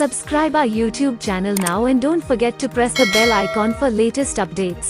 Subscribe our YouTube channel now and don't forget to press the bell icon for latest updates.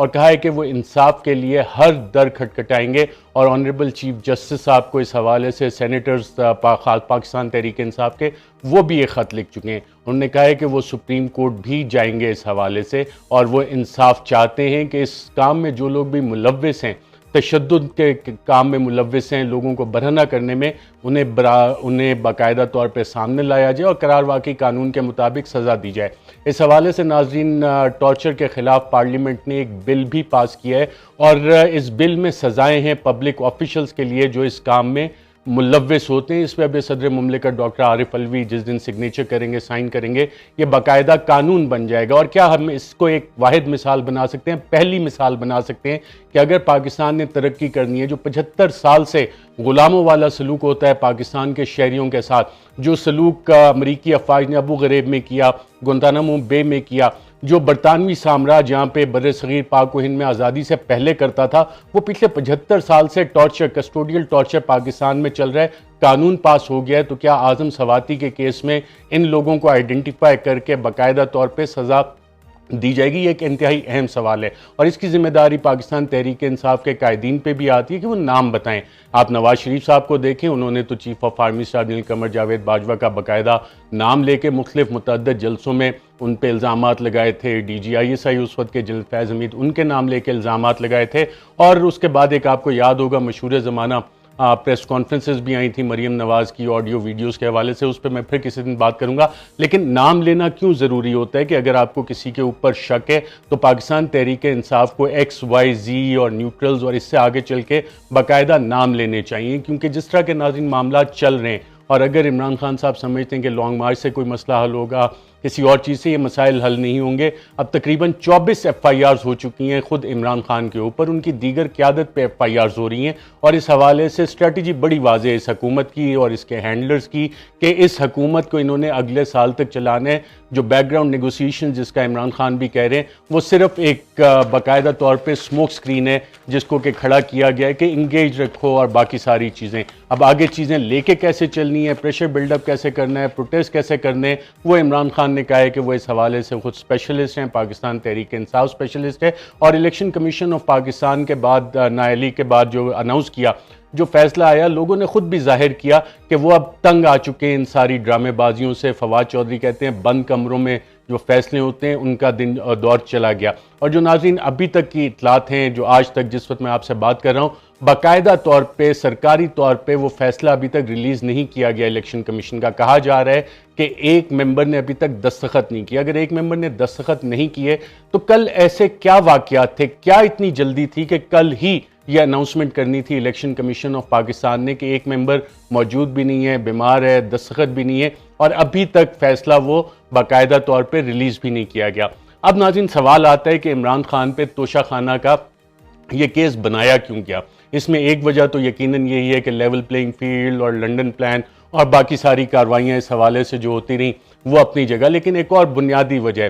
اور کہا ہے کہ وہ انصاف کے لیے ہر در کھٹکھٹائیں گے، اور آنریبل چیف جسٹس صاحب کو اس حوالے سے سینیٹرز پاکستان تحریک انصاف کے وہ بھی ایک خط لکھ چکے ہیں۔ انہوں نے کہا ہے کہ وہ سپریم کورٹ بھی جائیں گے اس حوالے سے، اور وہ انصاف چاہتے ہیں کہ اس کام میں جو لوگ بھی ملوث ہیں، تشدد کے کام میں ملوث ہیں، لوگوں کو برہنہ کرنے میں، انہیں باقاعدہ طور پہ سامنے لایا جائے اور قرار واقعی قانون کے مطابق سزا دی جائے۔ اس حوالے سے ناظرین، ٹارچر کے خلاف پارلیمنٹ نے ایک بل بھی پاس کیا ہے، اور اس بل میں سزائیں ہیں پبلک آفیشلز کے لیے جو اس کام میں ملوث ہوتے ہیں۔ اس پہ اب صدر مملکت ڈاکٹر عارف علوی جس دن سگنیچر کریں گے، سائن کریں گے، یہ باقاعدہ قانون بن جائے گا۔ اور کیا ہم اس کو ایک واحد مثال بنا سکتے ہیں، پہلی مثال بنا سکتے ہیں کہ اگر پاکستان نے ترقی کرنی ہے، جو 75 سال سے غلاموں والا سلوک ہوتا ہے پاکستان کے شہریوں کے ساتھ، جو سلوک امریکی افواج نے ابو غریب میں کیا، گوانتانامو بے میں کیا، جو برطانوی سامراج یہاں پہ بر صغیر پاک و ہند میں آزادی سے پہلے کرتا تھا، وہ پچھلے 75 سال سے کسٹوڈیل ٹارچر پاکستان میں چل رہا ہے۔ قانون پاس ہو گیا ہے، تو کیا اعظم سواتی کے کیس میں ان لوگوں کو آئیڈینٹیفائی کر کے باقاعدہ طور پہ سزا دی جائے گی؟ یہ ایک انتہائی اہم سوال ہے، اور اس کی ذمہ داری پاکستان تحریک انصاف کے قائدین پہ بھی آتی ہے کہ وہ نام بتائیں۔ آپ نواز شریف صاحب کو دیکھیں، انہوں نے تو chief of army staff general Qamar Javed Bajwa کا باقاعدہ نام لے کے مختلف متعدد جلسوں میں ان پہ الزامات لگائے تھے۔ D G I S I اس وقت کے جنرل فیض حمید، ان کے نام لے کے الزامات لگائے تھے، اور اس کے بعد ایک آپ کو یاد ہوگا مشہور زمانہ پریس کانفرنسز بھی آئی تھیں مریم نواز کی آڈیو ویڈیوز کے حوالے سے، اس پہ میں پھر کسی دن بات کروں گا۔ لیکن نام لینا کیوں ضروری ہوتا ہے کہ اگر آپ کو کسی کے اوپر شک ہے تو پاکستان تحریک انصاف کو ایکس وائی زی اور نیوٹرلز اور اس سے آگے چل کے باقاعدہ نام لینے چاہیے، کیونکہ جس طرح کے ناظرین معاملات چل رہے ہیں، اور اگر عمران خان صاحب سمجھتے ہیں کہ لانگ مارچ سے کوئی مسئلہ حل ہوگا، کسی اور چیز سے یہ مسائل حل نہیں ہوں گے۔ اب تقریباً 24 ایف آئی آرز ہو چکی ہیں خود عمران خان کے اوپر، ان کی دیگر قیادت پہ ایف آئی آرز ہو رہی ہیں، اور اس حوالے سے اسٹریٹجی بڑی واضح ہے اس حکومت کی اور اس کے ہینڈلرز کی کہ اس حکومت کو انہوں نے اگلے سال تک چلانا ہے۔ جو بیک گراؤنڈ نیگوسیشن جس کا عمران خان بھی کہہ رہے ہیں، وہ صرف ایک باقاعدہ طور پہ سموک سکرین ہے جس کو کہ کھڑا کیا گیا ہے کہ انگیج رکھو اور باقی ساری چیزیں۔ اب آگے چیزیں لے کے کیسے چلنی ہے، پریشر بلڈ اپ کیسے کرنا ہے، پروٹیسٹ کیسے کرنے ہیں، وہ عمران خان نے کہا ہے کہ وہ اس حوالے سے خود اسپیشلسٹ ہیں، پاکستان تحریک انصاف اسپیشلسٹ ہے، اور الیکشن کمیشن آف پاکستان کے بعد نااہلی کے بعد جو اناؤنس کیا، جو فیصلہ آیا، لوگوں نے خود بھی ظاہر کیا کہ وہ اب تنگ آ چکے ہیں ان ساری ڈرامے بازیوں سے۔ فواد چودھری کہتے ہیں بند کمروں میں جو فیصلے ہوتے ہیں ان کا دن اور دور چلا گیا۔ اور جو ناظرین ابھی تک کی اطلاعات ہیں، جو آج تک جس وقت میں آپ سے بات کر رہا ہوں، باقاعدہ طور پہ سرکاری طور پہ وہ فیصلہ ابھی تک ریلیز نہیں کیا گیا الیکشن کمیشن کا۔ کہا جا رہا ہے کہ ایک ممبر نے ابھی تک دستخط نہیں کیا۔ اگر ایک ممبر نے دستخط نہیں کیے تو کل ایسے کیا واقعات تھے، کیا اتنی جلدی تھی کہ کل ہی یہ اناؤنسمنٹ کرنی تھی الیکشن کمیشن آف پاکستان نے کہ ایک ممبر موجود بھی نہیں ہے، بیمار ہے، دستخط بھی نہیں ہے، اور ابھی تک فیصلہ وہ باقاعدہ طور پہ ریلیز بھی نہیں کیا گیا۔ اب ناظرین سوال آتا ہے کہ عمران خان پہ توشہ خانہ کا یہ کیس بنایا کیوں گیا؟ اس میں ایک وجہ تو یقیناً یہی ہے کہ لیول پلینگ فیلڈ اور لنڈن پلان اور باقی ساری کارروائیاں اس حوالے سے جو ہوتی رہیں وہ اپنی جگہ، لیکن ایک اور بنیادی وجہ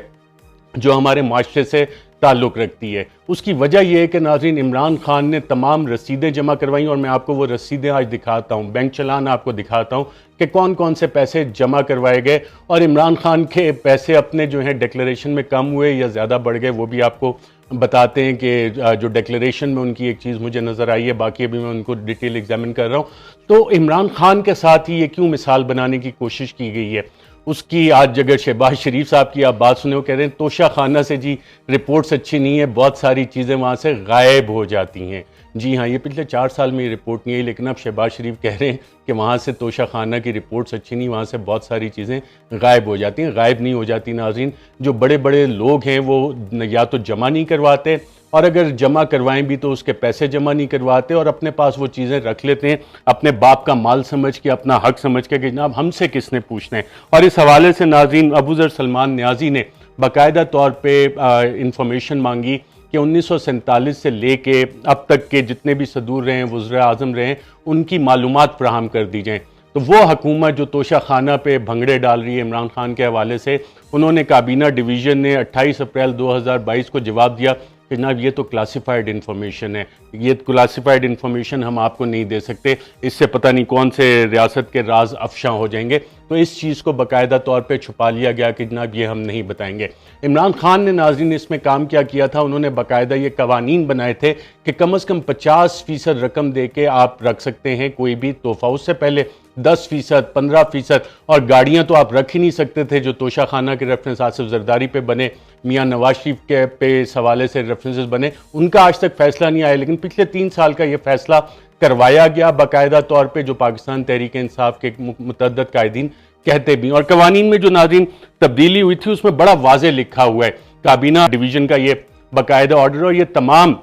جو ہمارے معاشرے سے تعلق رکھتی ہے، اس کی وجہ یہ ہے کہ ناظرین عمران خان نے تمام رسیدیں جمع کروائیں، اور میں آپ کو وہ رسیدیں آج دکھاتا ہوں، بینک چلان آپ کو دکھاتا ہوں کہ کون کون سے پیسے جمع کروائے گئے، اور عمران خان کے پیسے اپنے جو ہیں ڈیکلریشن میں کم ہوئے یا زیادہ بڑھ گئے وہ بھی آپ کو بتاتے ہیں کہ جو ڈیکلریشن میں ان کی ایک چیز مجھے نظر آئی ہے، باقی ابھی میں ان کو ڈیٹیل ایگزامن کر رہا ہوں۔ تو عمران خان کے ساتھ ہی یہ کیوں مثال بنانے کی کوشش کی گئی ہے؟ اس کی آج اگر شہباز شریف صاحب کی آپ بات سنیں، وہ کہہ رہے ہیں توشہ خانہ سے جی رپورٹس اچھی نہیں ہے، بہت ساری چیزیں وہاں سے غائب ہو جاتی ہیں۔ جی ہاں، یہ پچھلے 4 سال میں یہ رپورٹ نہیں ہے، لیکن اب شہباز شریف کہہ رہے ہیں کہ وہاں سے توشہ خانہ کی رپورٹس اچھی نہیں، وہاں سے بہت ساری چیزیں غائب ہو جاتی ہیں۔ غائب نہیں ہو جاتی ناظرین، جو بڑے بڑے لوگ ہیں وہ یا تو جمع نہیں کرواتے، اور اگر جمع کروائیں بھی تو اس کے پیسے جمع نہیں کرواتے، اور اپنے پاس وہ چیزیں رکھ لیتے ہیں اپنے باپ کا مال سمجھ کے، اپنا حق سمجھ کے کہ جناب ہم سے کس نے پوچھنا ہے۔ اور اس حوالے سے ناظرین ابو ذر سلمان نیازی نے باقاعدہ طور پہ انفارمیشن مانگی کہ 1947 سے لے کے اب تک کے جتنے بھی صدور رہے ہیں، وزراء اعظم رہے ہیں، ان کی معلومات فراہم کر دی جائیں۔ تو وہ حکومت جو توشہ خانہ پہ بھنگڑے ڈال رہی ہے عمران خان کے حوالے سے، انہوں نے کابینہ ڈویژن نے 28 اپریل 2022 کو جواب دیا کہ جناب یہ تو کلاسیفائڈ انفارمیشن ہے، یہ کلاسیفائڈ انفارمیشن ہم آپ کو نہیں دے سکتے، اس سے پتہ نہیں کون سے ریاست کے راز افشاں ہو جائیں گے، تو اس چیز کو باقاعدہ طور پہ چھپا لیا گیا کہ جناب یہ ہم نہیں بتائیں گے۔ عمران خان نے ناظرین اس میں کام کیا تھا، انہوں نے باقاعدہ یہ قوانین بنائے تھے کہ کم از کم 50% رقم دے کے آپ رکھ سکتے ہیں کوئی بھی تحفہ، اس سے پہلے 10%، 15%، اور گاڑیاں تو آپ رکھ ہی نہیں سکتے تھے، جو توشہ خانہ کے ریفرنس آصف زرداری پہ بنے، میاں نواز شریف کے پہ اس حوالے سے ریفرنسز بنے، ان کا آج تک فیصلہ نہیں آیا، لیکن پچھلے 3 سال کا یہ فیصلہ کروایا گیا باقاعدہ طور پہ، جو پاکستان تحریک انصاف کے متعدد قائدین کہتے بھی ہیں۔ اور قوانین میں جو ناظرین تبدیلی ہوئی تھی اس میں بڑا واضح لکھا ہوا ہے، کابینہ ڈویژن کا یہ باقاعدہ آرڈر، اور یہ تمام،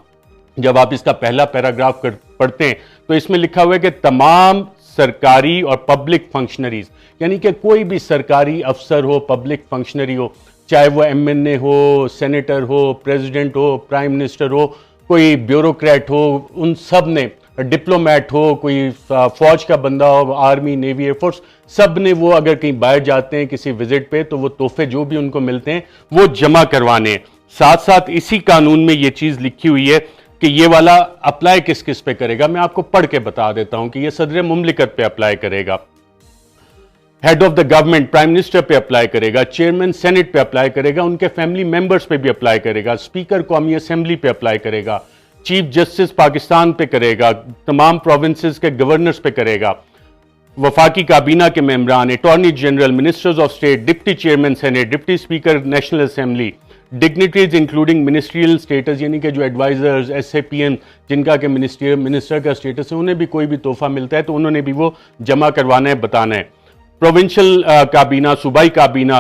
جب آپ اس کا پہلا پیراگراف پڑھتے ہیں تو اس میں لکھا ہوا ہے کہ تمام سرکاری اور پبلک فنکشنریز، یعنی کہ کوئی بھی سرکاری افسر ہو، پبلک فنکشنری ہو، چاہے وہ این اے ہو، سینیٹر ہو، پریزیڈنٹ ہو، پرائم منسٹر ہو، کوئی بیوروکریٹ ہو، ان سب نے، ڈپلومیٹ ہو، کوئی فوج کا بندہ ہو، آرمی، نیوی، ایئر فورس، سب نے وہ اگر کہیں باہر جاتے ہیں کسی وزٹ پہ تو وہ تحفے جو بھی ان کو ملتے ہیں وہ جمع کروانے ہیں۔ ساتھ ساتھ اسی قانون میں یہ چیز لکھی ہوئی ہے کہ یہ والا اپلائی کس کس پہ کرے گا، میں آپ کو پڑھ کے بتا دیتا ہوں کہ یہ صدر مملکت پہ اپلائی کرے گا، head of the government prime minister پہ اپلائی کرے گا، چیئرمین سینٹ پہ اپلائی کرے گا، ان کے فیملی ممبرز پہ بھی اپلائی کرے گا، اسپیکر قومی اسمبلی پہ اپلائی کرے گا، چیف جسٹس پاکستان پہ کرے گا، تمام پروونسز کے گورنرز پہ کرے گا، وفاقی کابینہ کے ممبران، attorney general, ministers of state, deputy chairman senate, deputy speaker National Assembly, dignitaries including ministerial status, یعنی کہ جو advisors, S A P M جن کا کہ منسٹر کا سٹیٹس ہے، انہیں بھی کوئی بھی تحفہ ملتا ہے تو انہوں نے بھی وہ جمع کروانا ہے، بتانا ہے۔ پروونشل کابینہ، صوبائی کابینہ،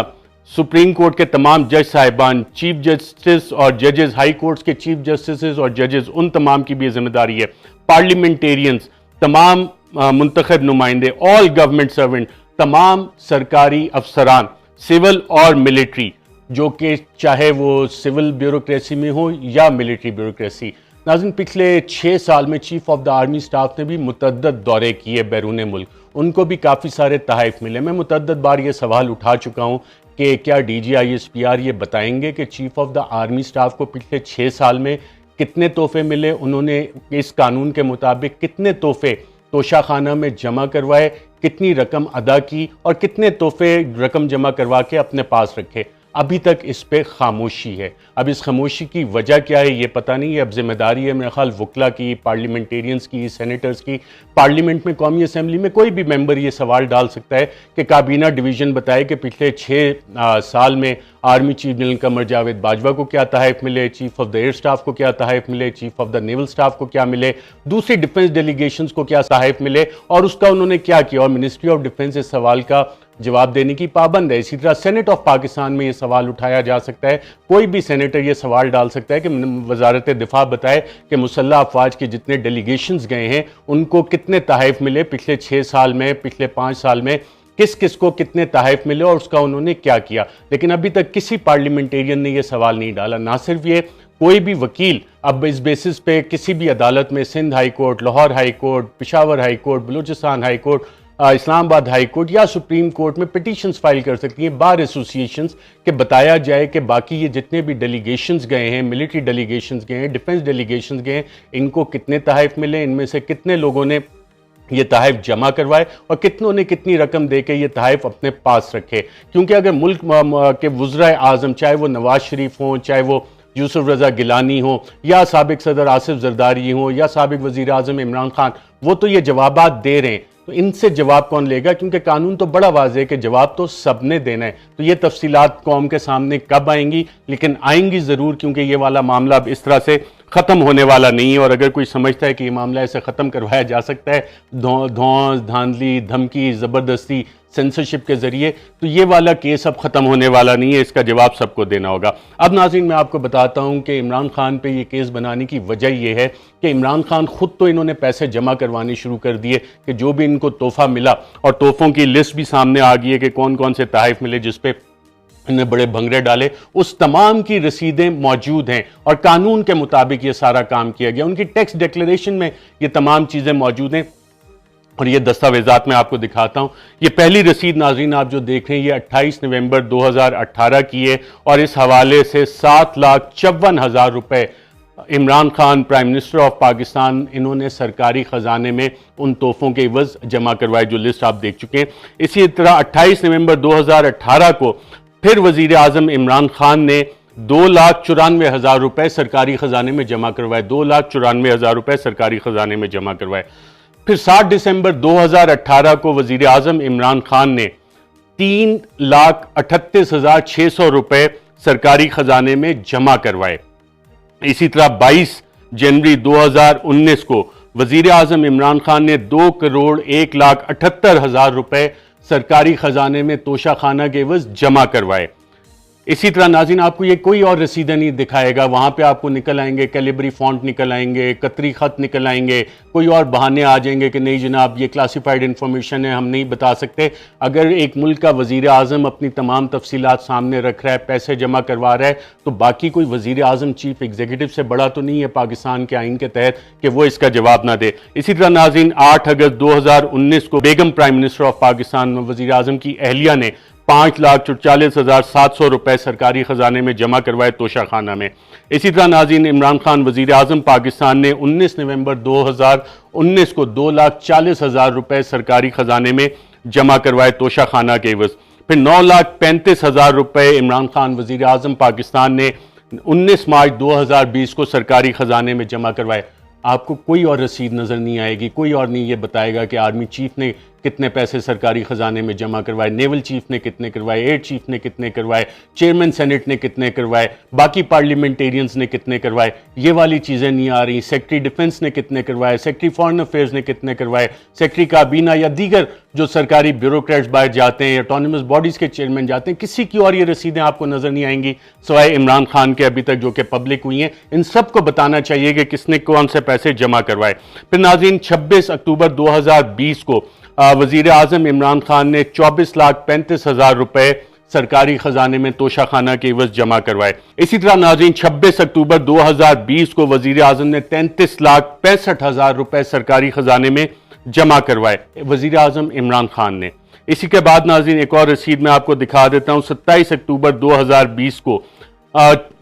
سپریم کورٹ کے تمام جج صاحبان، چیف جسٹس اور ججز، ہائی کورٹس کے چیف جسٹسز اور ججز، ان تمام کی بھی یہ ذمہ داری ہے۔ پارلیمنٹیرینز، تمام منتخب نمائندے، آل گورنمنٹ سرونٹ، تمام سرکاری افسران، سول اور ملٹری، جو کہ چاہے وہ سول بیوروکریسی میں ہو یا ملٹری بیوروکریسی۔ ناظرین پچھلے 6 سال میں chief of the army staff نے بھی متعدد دورے کیے بیرون ملک، ان کو بھی کافی سارے تحائف ملے۔ میں متعدد بار یہ سوال اٹھا چکا ہوں کہ کیا D G I S P R یہ بتائیں گے کہ chief of the army staff کو پچھلے 6 سال میں کتنے تحفے ملے، انہوں نے اس قانون کے مطابق کتنے تحفے توشہ خانہ میں جمع کروائے، کتنی رقم ادا کی اور کتنے تحفے رقم جمع کروا کے اپنے پاس رکھے۔ ابھی تک اس پہ خاموشی ہے۔ اب اس خاموشی کی وجہ کیا ہے یہ پتہ نہیں ہے، اب ذمہ داری ہے میرے خیال وکلا کی، پارلیمنٹیرینز کی، سینیٹرز کی۔ پارلیمنٹ میں، قومی اسمبلی میں کوئی بھی ممبر یہ سوال ڈال سکتا ہے کہ کابینہ ڈویژن بتائے کہ پچھلے 6 سال میں army chief general Qamar Javed Bajwa کو کیا تحائف ملے، chief of the air staff کو کیا تحائف ملے، chief of the naval staff کو کیا ملے، دوسری ڈیفنس ڈیلیگیشنز کو کیا تحائف ملے، اور اس کا انہوں نے کیا کیا، اور منسٹری آف ڈیفنس اس سوال کا جواب دینے کی پابند ہے۔ اسی طرح سینٹ آف پاکستان میں یہ سوال اٹھایا جا سکتا ہے، کوئی بھی سینیٹر یہ سوال ڈال سکتا ہے کہ وزارت دفاع بتائے کہ مسلح افواج کے جتنے ڈیلیگیشنز گئے ہیں ان کو کتنے تحائف ملے پچھلے 6 سال میں، پچھلے 5 سال میں، کس کس کو کتنے تحائف ملے اور اس کا انہوں نے کیا کیا۔ لیکن ابھی تک کسی پارلیمنٹیرین نے یہ سوال نہیں ڈالا۔ نہ صرف یہ، کوئی بھی وکیل اب اس بیسس پہ کسی بھی عدالت میں، Sindh high court, Lahore high court, Peshawar high court, Balochistan high court, Islamabad high court یا سپریم کورٹ میں پٹیشنز فائل کر سکتی ہیں، بار ایسوسیشنز، کہ بتایا جائے کہ باقی یہ جتنے بھی ڈیلیگیشنز گئے ہیں، ملٹری ڈیلیگیشنز گئے ہیں، ڈیفنس ڈیلیگیشنز گئے ہیں، ان کو کتنے تحائف ملے، ان میں سے کتنے لوگوں نے یہ تحائف جمع کروائے اور کتنوں نے کتنی رقم دے کے یہ تحائف اپنے پاس رکھے۔ کیونکہ اگر ملک کے وزرائے اعظم، چاہے وہ نواز شریف ہوں، چاہے وہ یوسف رضا گیلانی ہوں، یا سابق صدر آصف زرداری ہوں، یا سابق وزیر اعظم عمران خان، وہ تو یہ جوابات دے رہے ہیں، تو ان سے جواب کون لے گا؟ کیونکہ قانون تو بڑا واضح ہے کہ جواب تو سب نے دینا ہے۔ تو یہ تفصیلات قوم کے سامنے کب آئیں گی؟ لیکن آئیں گی ضرور، کیونکہ یہ والا معاملہ اب اس طرح سے ختم ہونے والا نہیں ہے، اور اگر کوئی سمجھتا ہے کہ یہ معاملہ ایسے ختم کروایا جا سکتا ہے دھونس، دھاندلی، دھمکی، زبردستی، سینسرشپ کے ذریعے، تو یہ والا کیس اب ختم ہونے والا نہیں ہے، اس کا جواب سب کو دینا ہوگا۔ اب ناظرین میں آپ کو بتاتا ہوں کہ عمران خان پہ یہ کیس بنانے کی وجہ یہ ہے کہ عمران خان خود تو انہوں نے پیسے جمع کروانے شروع کر دیے کہ جو بھی ان کو تحفہ ملا، اور تحفوں کی لسٹ بھی سامنے آ گئی ہے کہ کون کون سے تحائف ملے جس پہ انہیں بڑے بھنگڑے ڈالے، اس تمام کی رسیدیں موجود ہیں اور قانون کے مطابق یہ سارا کام کیا گیا۔ ان کی ٹیکس ڈیکلیریشن میں یہ تمام چیزیں موجود ہیں، اور یہ دستاویزات میں آپ کو دکھاتا ہوں۔ یہ پہلی رسید ناظرین آپ جو دیکھ رہے ہیں یہ 28 نومبر 2018 کی ہے، اور اس حوالے سے 7,54,000 روپے Imran Khan prime minister of Pakistan, انہوں نے سرکاری خزانے میں ان تحفوں کے عوض جمع کروائے جو لسٹ آپ دیکھ چکے ہیں۔ اسی طرح 28 نومبر 2018 کو پھر وزیر اعظم عمران خان نے 2,94,000 روپے سرکاری خزانے میں جمع کروائے، 2,94,000 روپے سرکاری خزانے میں جمع کروائے۔ پھر 7 دسمبر 2018 کو وزیر اعظم عمران خان نے 3,38,600 روپے سرکاری خزانے میں جمع کروائے۔ اسی طرح 22 جنوری 2019 کو وزیر اعظم عمران خان نے 2,01,78,000 روپے سرکاری خزانے میں توشہ خانہ کے عوض جمع کروائے۔ اسی طرح ناظرین آپ کو یہ کوئی اور رسیدیں نہیں دکھائے گا، وہاں پہ آپ کو نکل آئیں گے کیلیبری فونٹ نکل آئیں گے، قطری خط نکل آئیں گے، کوئی اور بہانے آ جائیں گے کہ نہیں جناب یہ کلاسیفائیڈ انفارمیشن ہے، ہم نہیں بتا سکتے۔ اگر ایک ملک کا وزیر اعظم اپنی تمام تفصیلات سامنے رکھ رہا ہے، پیسے جمع کروا رہا ہے، تو باقی کوئی وزیر اعظم چیف ایگزیکٹو سے بڑا تو نہیں ہے پاکستان کے آئین کے تحت کہ وہ اس کا جواب نہ دے۔ اسی طرح ناظرین 8 اگست 2019 کو بیگم پرائم منسٹر آف پاکستان وزیر اعظم کی اہلیہ نے 5,44,700 روپے سرکاری خزانے میں جمع کروائے توشہ خانہ میں۔ اسی طرح ناظرین عمران خان وزیر اعظم پاکستان نے 19 نومبر 2019 کو 2,40,000 روپے سرکاری خزانے میں جمع کروائے توشہ خانہ کے عوض۔ پھر 9,35,000 روپے عمران خان وزیر اعظم پاکستان نے 19 مارچ 2020 کو سرکاری خزانے میں جمع کروائے۔ آپ کو کوئی اور رسید نظر نہیں آئے گی، کوئی اور نہیں یہ بتائے گا کہ آرمی چیف نے کتنے پیسے سرکاری خزانے میں جمع کروائے، نیول چیف نے کتنے کروائے، ایئر چیف نے کتنے کروائے، چیئرمین سینٹ نے کتنے کروائے، باقی پارلیمنٹیرینز نے کتنے کروائے، یہ والی چیزیں نہیں آ رہی۔ سیکٹری ڈیفنس نے کتنے کروائے، سیکٹری فارن افیئرز نے کتنے کروائے، سیکٹری کابینہ یا دیگر جو سرکاری بیوروکریٹس باہر جاتے ہیں، اٹانومس باڈیز کے چیئرمین جاتے ہیں، کسی کی اور یہ رسیدیں آپ کو نظر نہیں آئیں گی سوائے عمران خان کے ابھی تک جو کہ پبلک ہوئی ہیں۔ ان سب کو بتانا چاہیے کہ کس نے کون سے پیسے جمع کروائے۔ پھر ناظرین 26 اکتوبر 2020 کو وزیر اعظم عمران خان نے 24,35,000 روپے سرکاری خزانے میں توشہ خانہ کے عوض جمع کروائے۔ اسی طرح ناظرین 26 اکتوبر 2020 کو وزیر اعظم نے 33,65,000 روپے سرکاری خزانے میں جمع کروائے، وزیر اعظم عمران خان نے۔ اسی کے بعد ناظرین ایک اور رسید میں آپ کو دکھا دیتا ہوں، 27 اکتوبر 2020 کو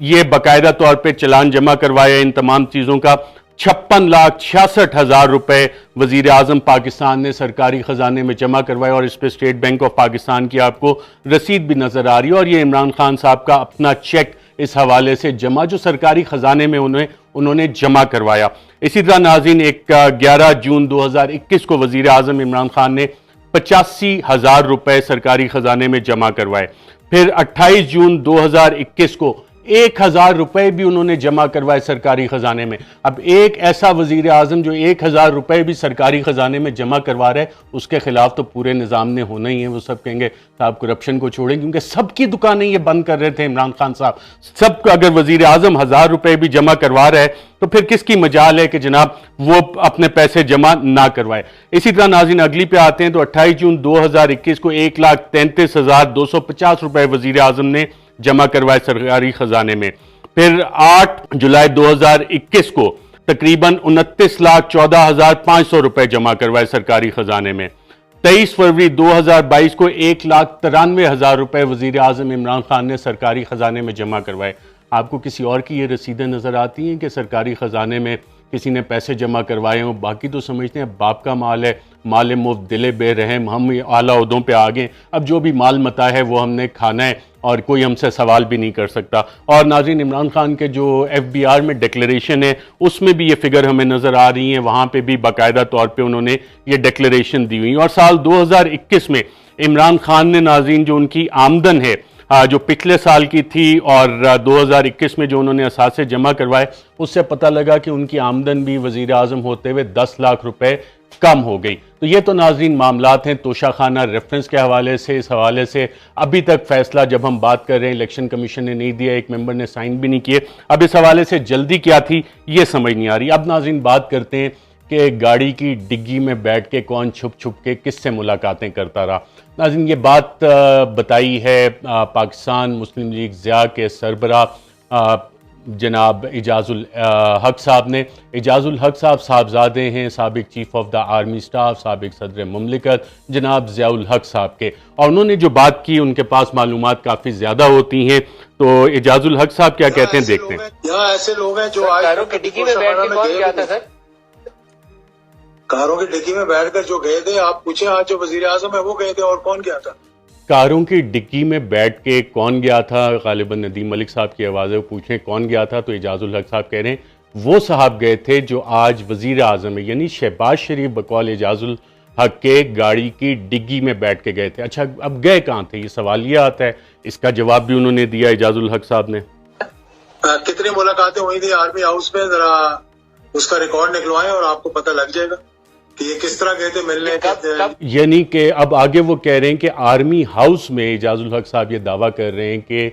یہ باقاعدہ طور پہ چلان جمع کروایا ان تمام چیزوں کا، 56,66,000 روپے وزیر اعظم پاکستان نے سرکاری خزانے میں جمع کروائے، اور اس پہ اسٹیٹ بینک آف پاکستان کی آپ کو رسید بھی نظر آ رہی ہے، اور یہ عمران خان صاحب کا اپنا چیک اس حوالے سے جمع جو سرکاری خزانے میں انہوں نے جمع کروایا۔ اسی طرح ناظرین 11 جون 2021 کو وزیر اعظم عمران خان نے 85,000 روپے سرکاری خزانے میں جمع کروائے۔ پھر 28 جون 2021 کو 1,000 روپے بھی انہوں نے جمع کروائے سرکاری خزانے میں۔ اب ایک ایسا وزیر اعظم جو 1,000 روپے بھی سرکاری خزانے میں جمع کروا رہے اس کے خلاف تو پورے نظام نے ہونا ہی ہے، وہ سب کہیں گے صاحب کرپشن کو چھوڑیں، کیونکہ سب کی دکانیں یہ بند کر رہے تھے عمران خان صاحب۔ سب کو اگر وزیر اعظم 1,000 روپے بھی جمع کروا رہے تو پھر کس کی مجال ہے کہ جناب وہ اپنے پیسے جمع نہ کروائے۔ اسی طرح ناظرین اگلی پہ آتے ہیں تو 28 جون 2021 کو 1,33,250 روپے وزیر اعظم نے جمع کروائے سرکاری خزانے میں۔ پھر 8 جولائی 2021 کو تقریباً 29,14,500 روپے جمع کروائے سرکاری خزانے میں۔ 23 فروری 2022 کو 1,93,000 روپے وزیر اعظم عمران خان نے سرکاری خزانے میں جمع کروائے۔ آپ کو کسی اور کی یہ رسیدیں نظر آتی ہیں کہ سرکاری خزانے میں کسی نے پیسے جمع کروائے ہوں؟ باقی تو سمجھتے ہیں باپ کا مال ہے، مال مفت دل بے رحم، ہم اعلیٰ عہدوں پہ آگے، اب جو بھی مال متا ہے وہ ہم نے کھانا ہے اور کوئی ہم سے سوال بھی نہیں کر سکتا۔ اور ناظرین عمران خان کے جو FBR میں ڈیکلریشن ہے اس میں بھی یہ فگر ہمیں نظر آ رہی ہیں، وہاں پہ بھی باقاعدہ طور پہ انہوں نے یہ ڈیکلریشن دی ہوئی۔ اور سال 2021 میں عمران خان نے ناظرین جو ان کی آمدن ہے جو پچھلے سال کی تھی اور 2021 میں جو انہوں نے اثاثے جمع کروائے اس سے پتہ لگا کہ ان کی آمدن بھی وزیر اعظم ہوتے ہوئے 10 لاکھ روپے کم ہو گئی۔ تو یہ تو ناظرین معاملات ہیں توشہ خانہ ریفرنس کے حوالے سے۔ اس حوالے سے ابھی تک فیصلہ جب ہم بات کر رہے ہیں الیکشن کمیشن نے نہیں دیا، ایک ممبر نے سائن بھی نہیں کیے، اب اس حوالے سے جلدی کیا تھی یہ سمجھ نہیں آ رہی۔ اب ناظرین بات کرتے ہیں کہ گاڑی کی ڈگی میں بیٹھ کے کون چھپ چھپ کے کس سے ملاقاتیں کرتا رہا۔ ناظرین یہ بات بتائی ہے پاکستان مسلم لیگ ضیاء کے سربراہ جناب اعجاز الحق صاحب نے. اعجاز الحق صاحب صاحبزادے ہیں سابق chief of the army staff, سابق صدر مملکت جناب ضیاء الحق صاحب کے، اور انہوں نے جو بات کی ان کے پاس معلومات کافی زیادہ ہوتی ہیں. تو اعجاز الحق صاحب کیا کہتے ہیں دیکھتے ہیں. یہاں ایسے لوگ ہیں جو کاروں کی ڈگی میں بیٹھ کے کون گیا تھا سر؟ کاروں کی ڈگی میں بیٹھ کر جو گئے تھے، آپ پوچھیں آج جو وزیر اعظم ہے وہ گئے تھے، اور کون گیا تھا؟ کاروں کی ڈگی میں بیٹھ کے کون گیا تھا؟ غالباً ندیم ملک صاحب کی آواز ہے، پوچھیں کون گیا تھا، تو اعجاز الحق صاحب کہہ رہے ہیں وہ صاحب گئے تھے جو آج وزیر اعظم ہے، یعنی شہباز شریف بقول اعجاز الحق کے گاڑی کی ڈگی میں بیٹھ کے گئے تھے. اچھا اب گئے کہاں تھے؟ یہ سوال یہ آتا ہے. اس کا جواب بھی انہوں نے دیا اعجاز الحق صاحب نے. کتنی ملاقاتیں ہوئی تھی آرمی ہاؤس میں، ذرا اس کا ریکارڈ نکلوائیں اور آپ کو پتہ لگ جائے گا کہ یہ کس طرح گئے تھے ملنے. یعنی کہ اب آگے وہ کہہ رہے ہیں کہ آرمی ہاؤس میں اعجاز الحق صاحب یہ دعویٰ کر رہے ہیں کہ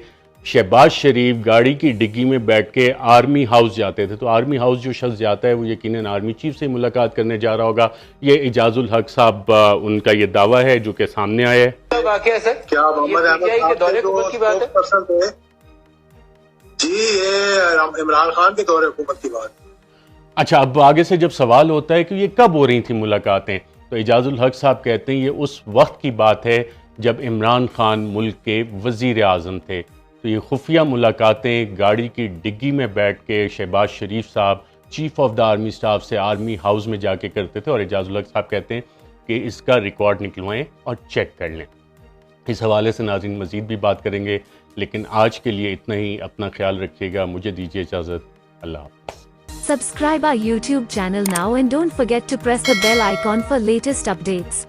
شہباز شریف گاڑی کی ڈگی میں بیٹھ کے آرمی ہاؤس جاتے تھے. تو آرمی ہاؤس جو شخص جاتا ہے وہ یقیناً آرمی چیف سے ملاقات کرنے جا رہا ہوگا. یہ اعجاز الحق صاحب ان کا یہ دعویٰ ہے جو کہ سامنے آیا ہے. واقعہ سر کیا محمد احمد کے دورے حکومت کی بات ہے؟ جی یہ عمران خان کے دور حکومت کی بات. اچھا اب آگے سے جب سوال ہوتا ہے کہ یہ کب ہو رہی تھیں ملاقاتیں، تو اعجاز الحق صاحب کہتے ہیں یہ اس وقت کی بات ہے جب عمران خان ملک کے وزیر اعظم تھے. تو یہ خفیہ ملاقاتیں گاڑی کی ڈگی میں بیٹھ کے شہباز شریف صاحب chief of the army staff سے آرمی ہاؤس میں جا کے کرتے تھے. اور اعجاز الحق صاحب کہتے ہیں کہ اس کا ریکارڈ نکلوائیں اور چیک کر لیں. اس حوالے سے ناظرین مزید بھی بات کریں گے، لیکن آج کے لیے اتنا ہی. اپنا خیال رکھیے گا. مجھے دیجیے اجازت. اللہ حافظ. Subscribe our YouTube channel now and don't forget to press the bell icon for latest updates.